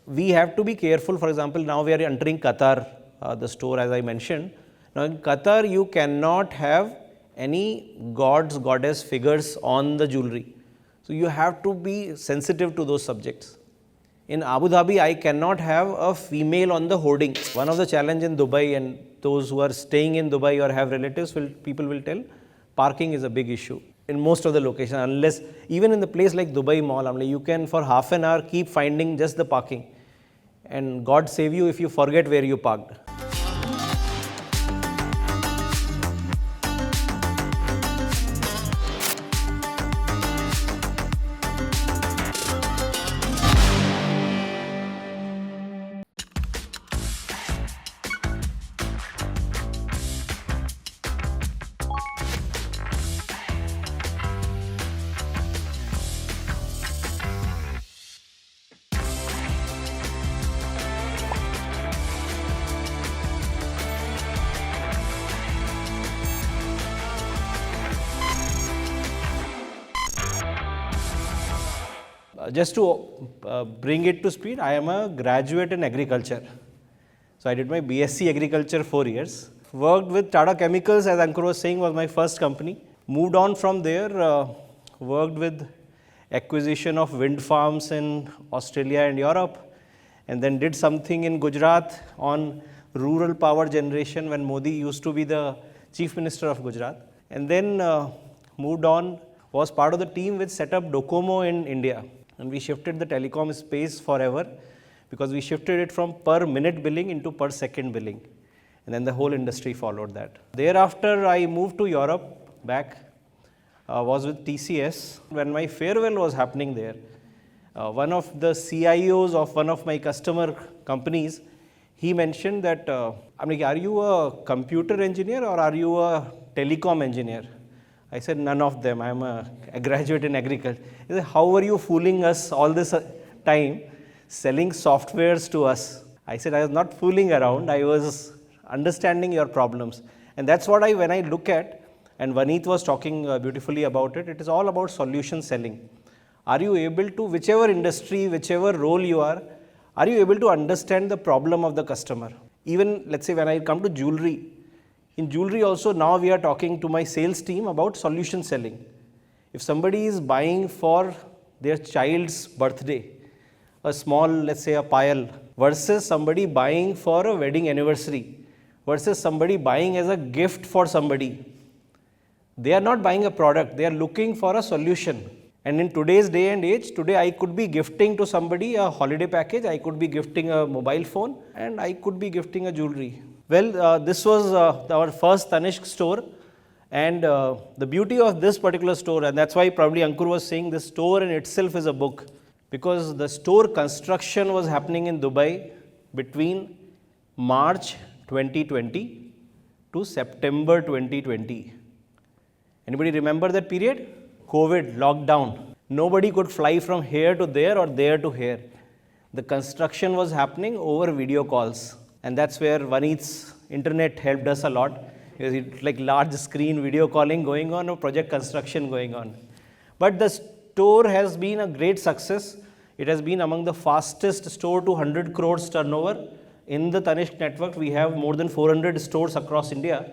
we have to be careful. For example, now we are entering Qatar, the store as I mentioned. Now in Qatar, you cannot have any gods, goddess figures on the jewelry. So you have to be sensitive to those subjects. In Abu Dhabi, I cannot have a female on the hoarding. One of the challenge in Dubai, and those who are staying in Dubai or have relatives, people will tell, parking is a big issue in most of the locations, unless even in the place like Dubai Mall, you can for half an hour keep finding just the parking. And God save you if you forget where you parked. Just to bring it to speed, I am a graduate in agriculture. So I did my BSc agriculture 4 years. Worked with Tata Chemicals, as Ankur was saying, was my first company. Moved on from there, worked with acquisition of wind farms in Australia and Europe, and then did something in Gujarat on rural power generation when Modi used to be the Chief Minister of Gujarat. And then moved on, was part of the team which set up DoCoMo in India. And we shifted the telecom space forever because we shifted it from per minute billing into per second billing. And then the whole industry followed that. Thereafter, I moved to Europe back, was with TCS. When my farewell was happening there, one of the CIOs of one of my customer companies, he mentioned that, are you a computer engineer or are you a telecom engineer? I said, none of them. I am a graduate in agriculture. He said, how were you fooling us all this time, selling softwares to us? I said, I was not fooling around. I was understanding your problems. And that's what when I look at, and Vaneet was talking beautifully about it, it is all about solution selling. Are you able to, whichever industry, whichever role you are you able to understand the problem of the customer? Even, let's say, when I come to jewelry, in jewelry also now we are talking to my sales team about solution selling. If somebody is buying for their child's birthday, a small, let's say a pile, versus somebody buying for a wedding anniversary, versus somebody buying as a gift for somebody, they are not buying a product, they are looking for a solution. And in today's day and age, today I could be gifting to somebody a holiday package, I could be gifting a mobile phone, and I could be gifting a jewelry. Well, this was our first Tanishq store, and the beauty of this particular store, and that's why probably Ankur was saying this store in itself is a book, because the store construction was happening in Dubai between March 2020 to September 2020. Anybody remember that period? COVID, lockdown. Nobody could fly from here to there or there to here. The construction was happening over video calls. And that's where Vaneet's internet helped us a lot. It's like large screen video calling going on or project construction going on. But the store has been a great success. It has been among the fastest store to 100 crores turnover. In the Tanishq network, we have more than 400 stores across India.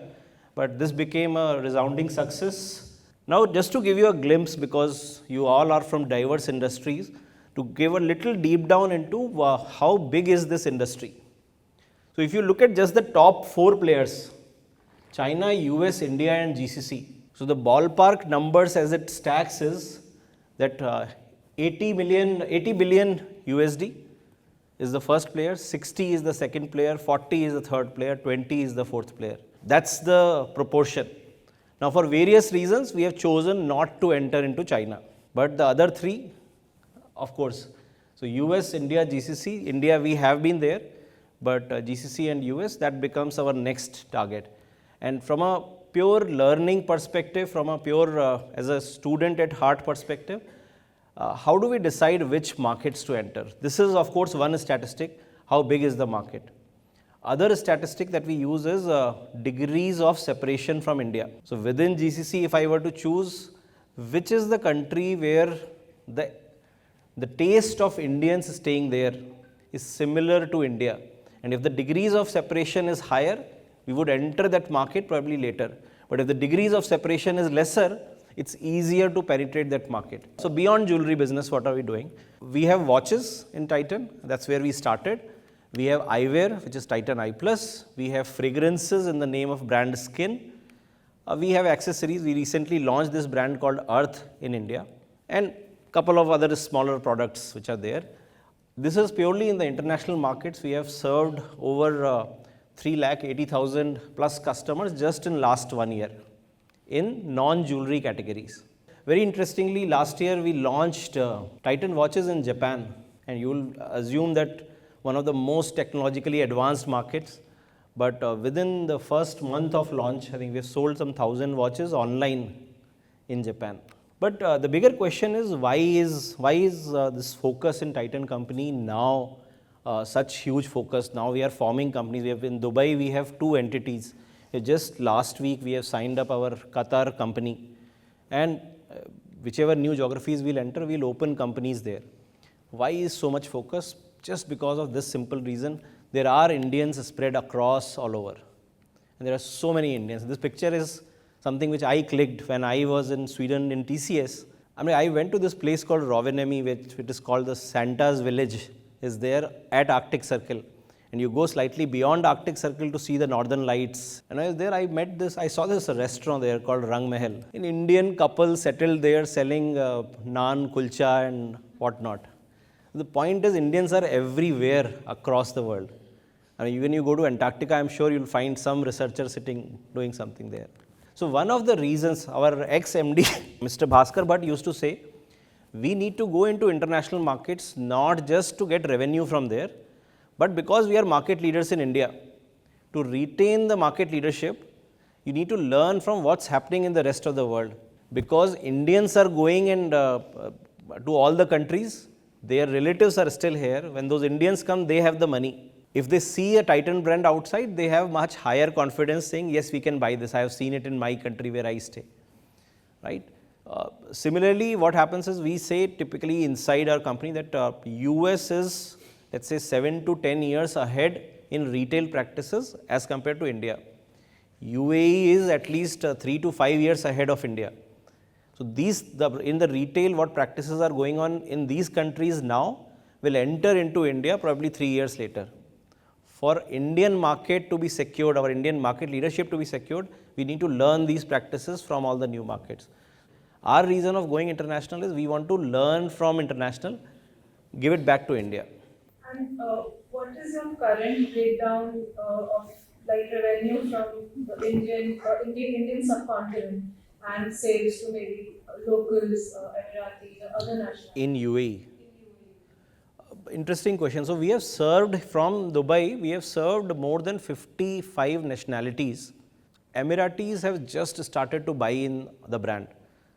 But this became a resounding success. Now, just to give you a glimpse, because you all are from diverse industries, to give a little deep down into how big is this industry. So if you look at just the top 4 players, China, US, India and GCC. So the ballpark numbers as it stacks is that 80 billion USD is the first player, 60 is the second player, 40 is the third player, 20 is the fourth player. That's the proportion. Now for various reasons, we have chosen not to enter into China. But the other 3, of course, so US, India, GCC, India we have been there. But GCC and US, that becomes our next target. And from a pure learning perspective, from a pure, as a student at heart perspective, how do we decide which markets to enter? This is, of course, one statistic, how big is the market. Other statistic that we use is degrees of separation from India. So within GCC, if I were to choose, which is the country where the taste of Indians staying there is similar to India. And if the degrees of separation is higher, we would enter that market probably later. But if the degrees of separation is lesser, it's easier to penetrate that market. So beyond jewelry business, what are we doing? We have watches in Titan. That's where we started. We have eyewear, which is Titan Eye Plus. We have fragrances in the name of brand Skin. We have accessories. We recently launched this brand called Earth in India, and a couple of other smaller products which are there. This is purely in the international markets. We have served over 380,000 plus customers just in last 1 year in non-jewelry categories. Very interestingly, last year we launched Titan watches in Japan, and you will assume that one of the most technologically advanced markets. But within the first month of launch, I think we have sold some 1,000 watches online in Japan. But the bigger question is why is this focus in Titan company now such huge focus? Now we are forming companies. We have in Dubai, we have 2 entities. Just last week we have signed up our Qatar company, and whichever new geographies we'll enter, we'll open companies there. Why is so much focus? Just because of this simple reason. There are Indians spread across all over, and there are so many Indians. This picture is something which I clicked when I was in Sweden in TCS. I mean, I went to this place called Rovaniemi, which it is called the Santa's village, is there at Arctic Circle. And you go slightly beyond Arctic Circle to see the northern lights. And I was there, I saw this restaurant there called Rang Mahal. An Indian couple settled there selling naan, kulcha and whatnot. The point is Indians are everywhere across the world. I mean, when you go to Antarctica, I'm sure you'll find some researcher sitting doing something there. So one of the reasons our ex-MD, Mr. Bhaskar Bhatt used to say, we need to go into international markets not just to get revenue from there, but because we are market leaders in India. To retain the market leadership, you need to learn from what's happening in the rest of the world. Because Indians are going and to all the countries, their relatives are still here. When those Indians come, they have the money. If they see a Titan brand outside, they have much higher confidence saying, yes, we can buy this. I have seen it in my country where I stay, right? Similarly, what happens is we say typically inside our company that US is, let's say, 7 to 10 years ahead in retail practices as compared to India. UAE is at least 3 to 5 years ahead of India. So in the retail, what practices are going on in these countries now will enter into India probably 3 years later. For Indian market to be secured, our Indian market leadership to be secured, we need to learn these practices from all the new markets. Our reason of going international is we want to learn from international, give it back to India. And what is your current breakdown of like revenue from the Indian subcontinent and sales to maybe locals, Emiratis, or other nationals? In UAE. Interesting question. So we have served from Dubai, we have served more than 55 nationalities. Emiratis have just started to buy in the brand.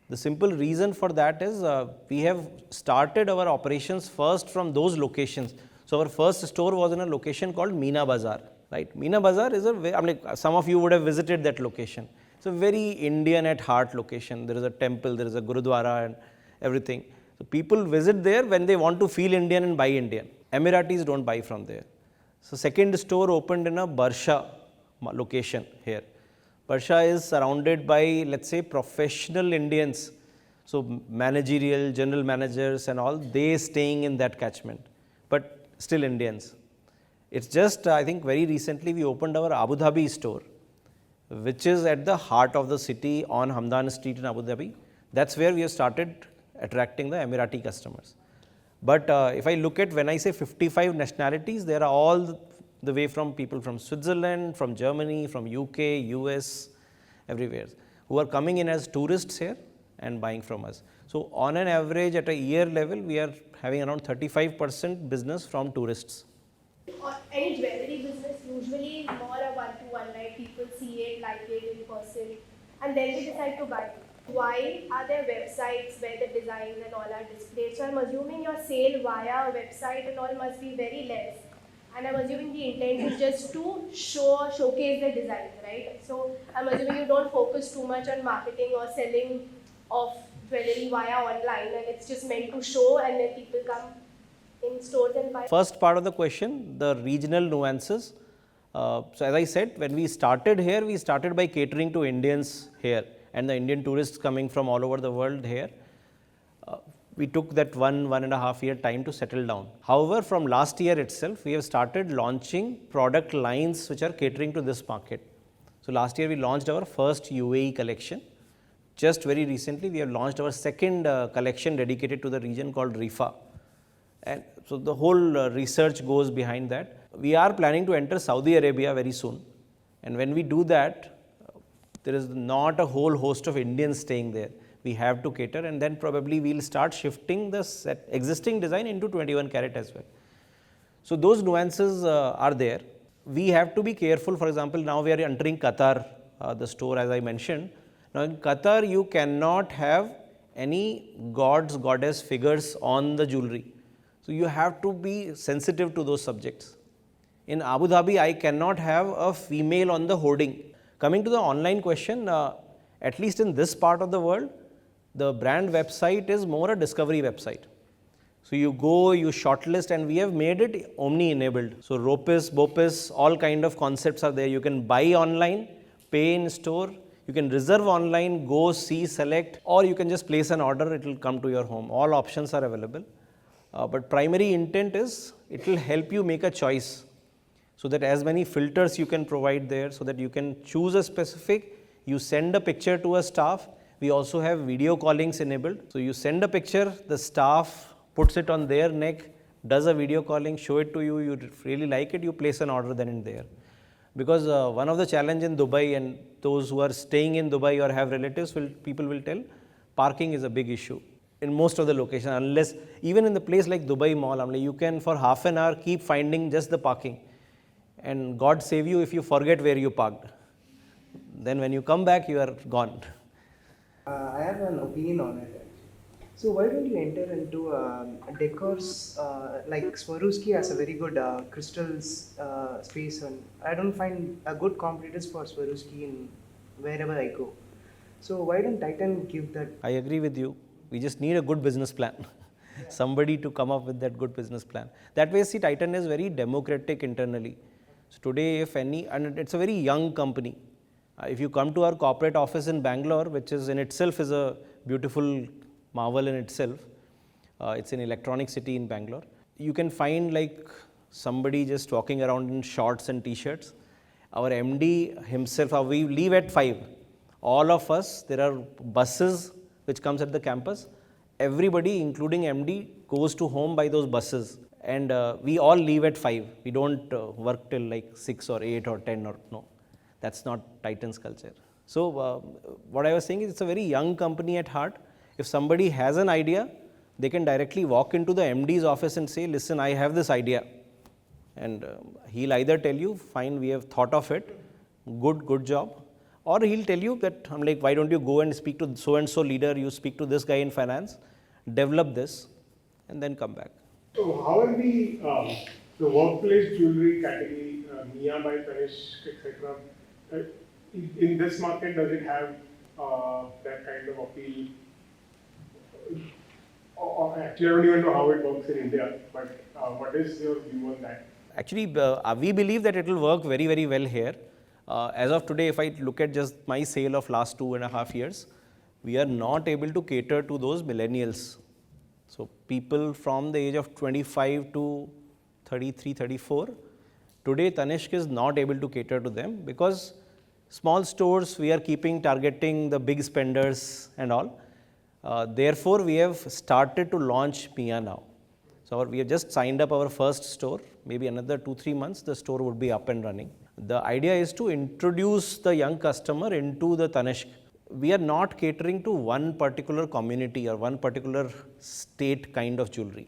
The simple reason for that is we have started our operations first from those locations. So our first store was in a location called Meena Bazaar, right? Meena Bazaar is some of you would have visited that location. It's a very Indian at heart location. There is a temple, there is a Gurudwara and everything. So people visit there when they want to feel Indian and buy Indian. Emiratis don't buy from there. So second store opened in a Barsha location here. Barsha is surrounded by, let's say, professional Indians. So managerial, general managers and all, they staying in that catchment, but still Indians. It's just, I think very recently we opened our Abu Dhabi store, which is at the heart of the city on Hamdan Street in Abu Dhabi. That's where we have started attracting the Emirati customers. But if I look at, when I say 55 nationalities, there are all the way from people from Switzerland, from Germany, from UK, US, everywhere, who are coming in as tourists here and buying from us. So on an average at a year level, we are having around 35% business from tourists. Or any jewelry business usually is more a one-to-one, like people see it, like it in person, and then they decide to buy it. Why are there websites where the designs and all are displayed? So I'm assuming your sale via a website and all must be very less. And I'm assuming the intent is just to showcase the designs, right? So I'm assuming you don't focus too much on marketing or selling of jewelry via online, and it's just meant to show and then people come in stores and buy? First part of the question, the regional nuances. So as I said, when we started here, we started by catering to Indians here and the Indian tourists coming from all over the world here. We took that 1.5 year time to settle down. However, from last year itself, we have started launching product lines which are catering to this market. So last year we launched our first UAE collection. Just very recently, we have launched our second collection dedicated to the region called Rifa. And so the whole research goes behind that. We are planning to enter Saudi Arabia very soon. And when we do that, there is not a whole host of Indians staying there. We have to cater, and then probably we'll start shifting the existing design into 21 carat as well. So those nuances are there. We have to be careful. For example, now we are entering Qatar, the store as I mentioned. Now in Qatar, you cannot have any gods, goddess figures on the jewelry. So you have to be sensitive to those subjects. In Abu Dhabi, I cannot have a female on the hoarding. Coming to the online question, at least in this part of the world, the brand website is more a discovery website. So you go, you shortlist, and we have made it omni-enabled. So Ropis, Bopis, all kind of concepts are there. You can buy online, pay in store, you can reserve online, go, see, select, or you can just place an order, it will come to your home. All options are available. But primary intent is, it will help you make a choice. So that as many filters you can provide there, so that you can choose a specific, you send a picture to a staff. We also have video callings enabled. So you send a picture, the staff puts it on their neck, does a video calling, show it to you, you really like it, you place an order then and there. Because one of the challenge in Dubai, and those who are staying in Dubai or have relatives, people will tell, parking is a big issue in most of the locations, unless, even in the place like Dubai Mall, you can for half an hour keep finding just the parking. And God save you if you forget where you parked. Then when you come back, you are gone. I have an opinion on it. So why don't you enter into decors like Swarovski has a very good crystals space, and I don't find a good competitors for Swarovski in wherever I go. So why don't Titan give that? I agree with you. We just need a good business plan. Somebody to come up with that good business plan. That way, see, Titan is very democratic internally. So today, if any, and it's a very young company. If you come to our corporate office in Bangalore, which is in itself is a beautiful marvel in itself, it's an electronic city in Bangalore. You can find like somebody just walking around in shorts and t-shirts. Our MD himself, we leave at 5. All of us, there are buses which comes at the campus. Everybody, including MD, goes to home by those buses. And we all leave at 5. We don't work till like 6 or 8 or 10 or no. That's not Titan's culture. So what I was saying is it's a very young company at heart. If somebody has an idea, they can directly walk into the MD's office and say, listen, I have this idea. And he'll either tell you, fine, we have thought of it, good job. Or he'll tell you that, I'm like, why don't you go and speak to so-and-so leader, you speak to this guy in finance, develop this, and then come back. So how are the workplace jewelry category, Mia by Tanishq, etc. In this market, does it have that kind of appeal? Actually, I don't even know how it works in India, but what is your view on that? Actually, we believe that it will work very, very well here. As of today, if I look at just my sale of last 2.5 years, we are not able to cater to those millennials. So people from the age of 25 to 33, 34, today Tanishq is not able to cater to them because small stores we are targeting the big spenders and all. Therefore, we have started to launch Mia now. So we have just signed up our first store. Maybe another 2-3 months, the store would be up and running. The idea is to introduce the young customer into the Tanishq. We are not catering to one particular community or one particular state kind of jewelry.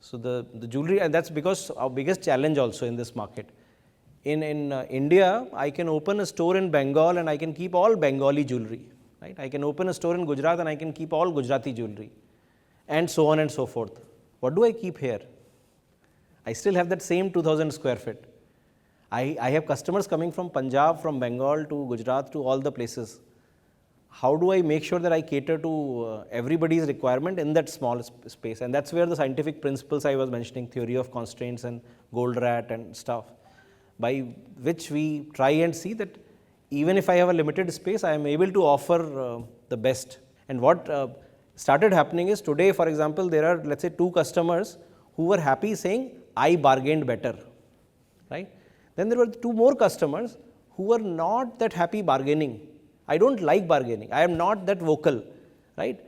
So the jewelry, and that's because our biggest challenge also in this market. In India, I can open a store in Bengal and I can keep all Bengali jewelry. Right? I can open a store in Gujarat and I can keep all Gujarati jewelry, and so on and so forth. What do I keep here? I still have that same 2,000 square feet. I have customers coming from Punjab, from Bengal to Gujarat to all the places. how do I make sure that I cater to everybody's requirement in that small space? And that's where the scientific principles I was mentioning, theory of constraints and gold rat and stuff, by which we try and see that even if I have a limited space, I am able to offer the best. And what started happening is today, for example, there are, let's say, 2 customers who were happy saying, I bargained better, right? Then there were 2 more customers who were not that happy bargaining. I don't like bargaining. I am not that vocal, right?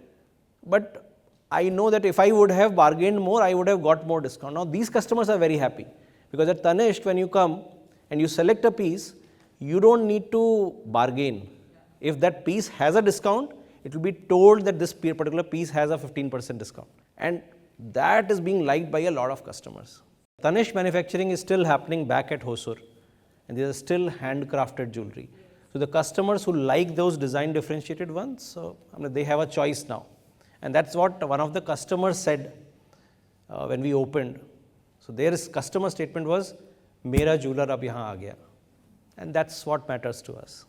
But I know that if I would have bargained more, I would have got more discount. Now, these customers are very happy because at Tanishq, when you come and you select a piece, you don't need to bargain. If that piece has a discount, it will be told that this particular piece has a 15% discount. And that is being liked by a lot of customers. Tanishq manufacturing is still happening back at Hosur, and these are still handcrafted jewelry. So the customers who like those design differentiated ones, so they have a choice now. And that's what one of the customers said when we opened. So their customer statement was, "Mera jeweler ab yahan aa gaya." And that's what matters to us.